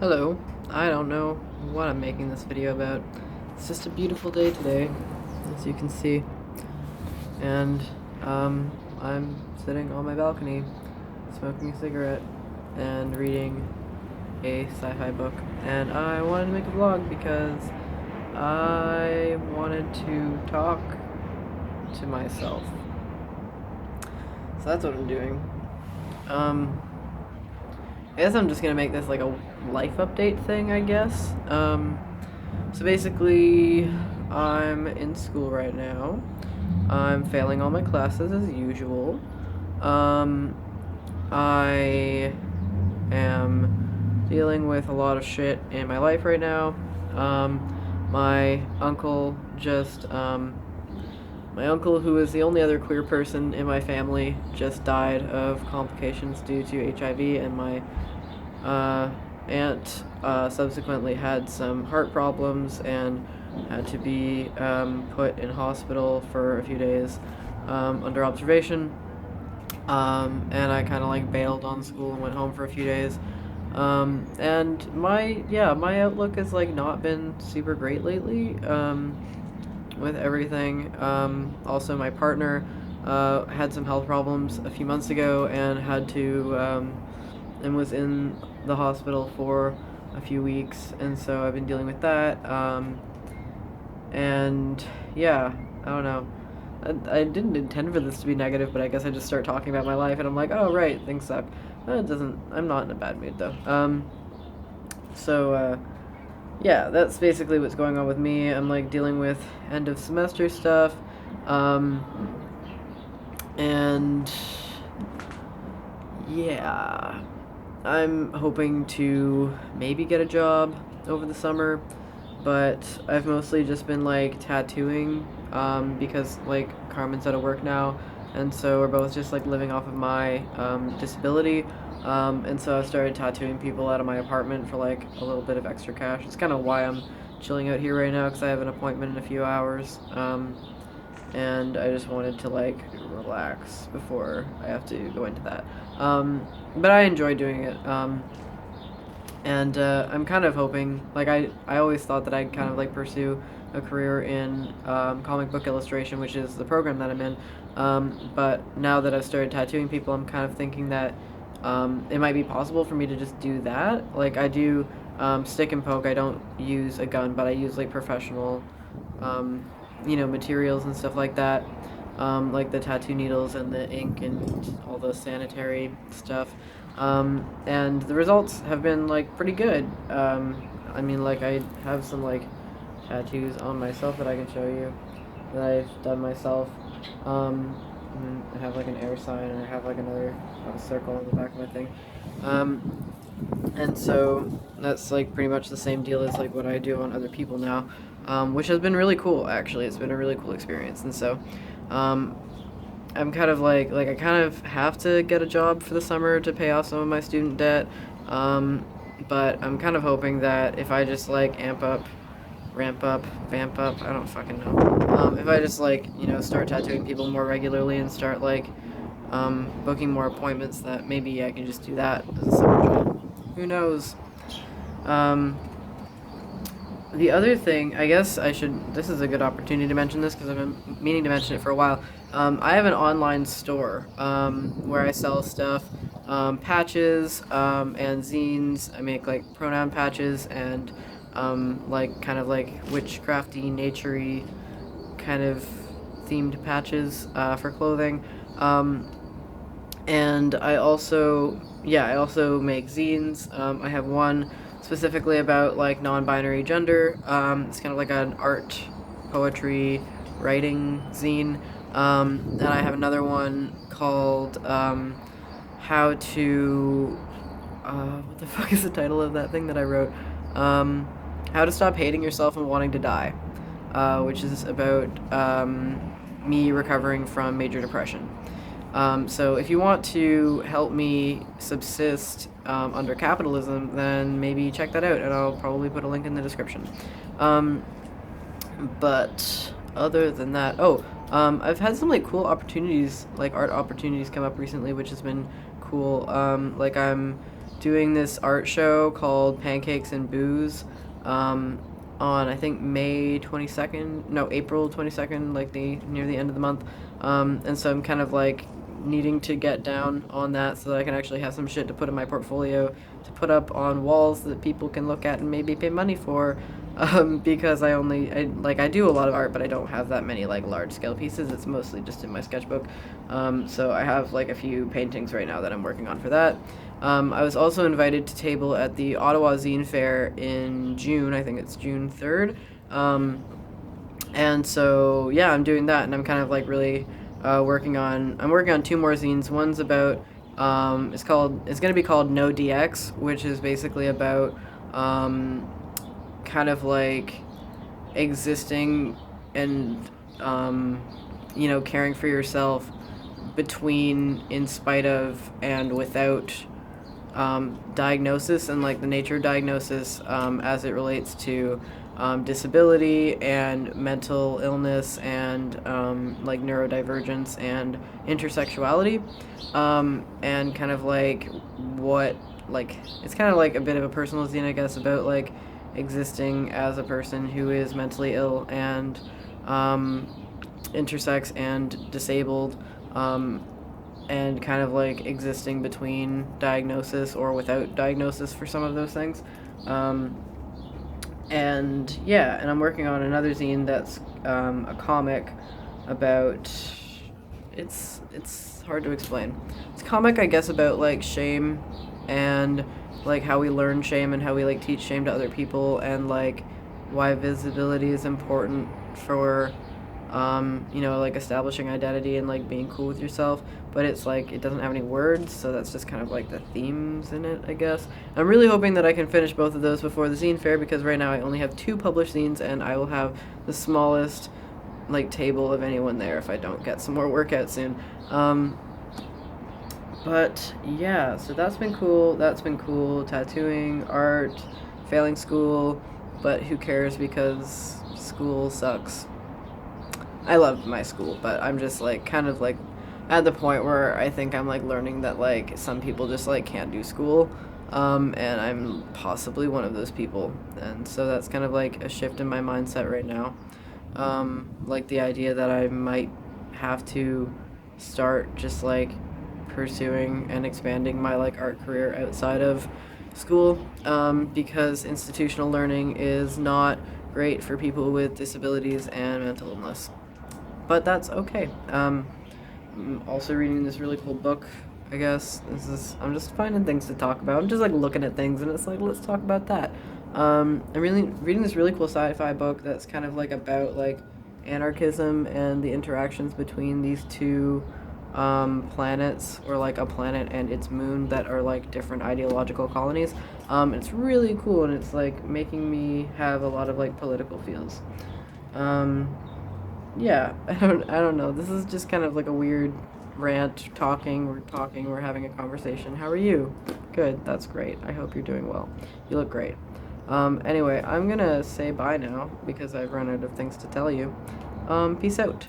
Hello. I don't know what I'm making this video about. It's just a beautiful day today, as you can see. And, I'm sitting on my balcony, smoking a cigarette, and reading a sci-fi book. And I wanted to make a vlog because I wanted to talk to myself. So that's what I'm doing. I guess I'm just gonna make this like a life update thing, I guess. So basically, I'm in school right now. I'm failing all my classes as usual. Um, I am dealing with a lot of shit in my life right now. My uncle my uncle, who is the only other queer person in my family, just died of complications due to HIV, and my uh, aunt subsequently had some heart problems and had to be put in hospital for a few days under observation. And I kind of like bailed on school and went home for a few days. And my outlook has like not been super great lately with everything. Also, my partner had some health problems a few months ago and had to and was in the hospital for a few weeks, and so I've been dealing with that. And yeah, I don't know. I didn't intend for this to be negative, but I guess I just start talking about my life, and I'm like, oh right, things suck. It doesn't. I'm not in a bad mood though. So yeah, that's basically what's going on with me. I'm like dealing with end of semester stuff, um, and yeah, I'm hoping to maybe get a job over the summer, but I've mostly just been like tattooing because like Carmen's out of work now, and so we're both just like living off of my disability. And so I've started tattooing people out of my apartment for like a little bit of extra cash. It's kind of why I'm chilling out here right now because I have an appointment in a few hours. And I just wanted to like relax before I have to go into that. But I enjoy doing it. And I'm kind of hoping, like, I always thought that I'd kind of like pursue a career in comic book illustration, which is the program that I'm in. But now that I've started tattooing people, I'm kind of thinking that it might be possible for me to just do that. Like, I do stick and poke, I don't use a gun, but I use like professional, um, materials and stuff like that. Like the tattoo needles and the ink and all the sanitary stuff. And the results have been like pretty good. I mean, like I have some like tattoos on myself that I can show you that I've done myself. And I have like an air sign, and I have like another circle on the back of my thing. And so that's like pretty much the same deal as like what I do on other people now, which has been really cool. Actually, it's been a really cool experience, and so um, I'm kind of like I kind of have to get a job for the summer to pay off some of my student debt. Um, but I'm kind of hoping that if I just like ramp up, vamp up, I don't fucking know. If I just like start tattooing people more regularly and start like booking more appointments, that maybe I can just do that as a summer job. Who knows? Um, the other thing, I guess I should. This is a good opportunity to mention this because I've been meaning to mention it for a while. I have an online store where I sell stuff, patches and zines. I make like pronoun patches and like kind of like witchcrafty, naturey kind of themed patches for clothing. And I also make zines. I have one specifically about like non-binary gender. It's kind of like an art, poetry, writing zine. And I have another one called How to. What the fuck is the title of that thing that I wrote? How to Stop Hating Yourself and Wanting to Die, which is about me recovering from major depression. So if you want to help me subsist under capitalism, then maybe check that out, and I'll probably put a link in the description. Um, but other than that, I've had some like cool opportunities, like art opportunities, come up recently, which has been cool. Like I'm doing this art show called Pancakes and Booze on I think May 22nd, no, April 22nd, like near the end of the month. And so I'm kind of like needing to get down on that so that I can actually have some shit to put in my portfolio to put up on walls that people can look at and maybe pay money for. Because I do a lot of art, but I don't have that many like large scale pieces. It's mostly just in my sketchbook. So I have like a few paintings right now that I'm working on for that. I was also invited to table at the Ottawa Zine Fair in June. I think it's June 3rd. And so yeah, I'm doing that, and I'm kind of like really I'm working on two more zines. One's about it's gonna be called No DX, which is basically about kind of like existing and caring for yourself between, in spite of, and without diagnosis, and like the nature of diagnosis as it relates to disability and mental illness and like neurodivergence and intersexuality, and kind of like what like it's kind of like a bit of a personal zine, I guess, about like existing as a person who is mentally ill and intersex and disabled, and kind of like existing between diagnosis or without diagnosis for some of those things. And yeah, and I'm working on another zine that's a comic about. It's hard to explain. It's a comic, I guess, about like shame and like how we learn shame and how we like teach shame to other people, and like why visibility is important for like establishing identity and like being cool with yourself. But it's like it doesn't have any words, so that's just kind of like the themes in it, I guess. I'm really hoping that I can finish both of those before the zine fair, because right now I only have 2 published zines, and I will have the smallest like table of anyone there if I don't get some more work out soon. But yeah, so that's been cool. Tattooing, art, failing school, but who cares, because school sucks. I love my school, but I'm just like kind of like at the point where I think I'm like learning that like some people just like can't do school, and I'm possibly one of those people, and so that's kind of like a shift in my mindset right now. Like the idea that I might have to start just like pursuing and expanding my like art career outside of school, because institutional learning is not great for people with disabilities and mental illness. But that's okay. I'm also reading this really cool book. I guess I'm just finding things to talk about. I'm just like looking at things, and it's like, let's talk about that. I'm really reading this really cool sci-fi book that's kind of like about like anarchism and the interactions between these two planets, or like a planet and its moon, that are like different ideological colonies. It's really cool, and it's like making me have a lot of like political feels. Yeah, I don't know. This is just kind of like a weird rant. We're having a conversation. How are you? Good, that's great. I hope you're doing well. You look great. Anyway, I'm gonna say bye now because I've run out of things to tell you. Peace out.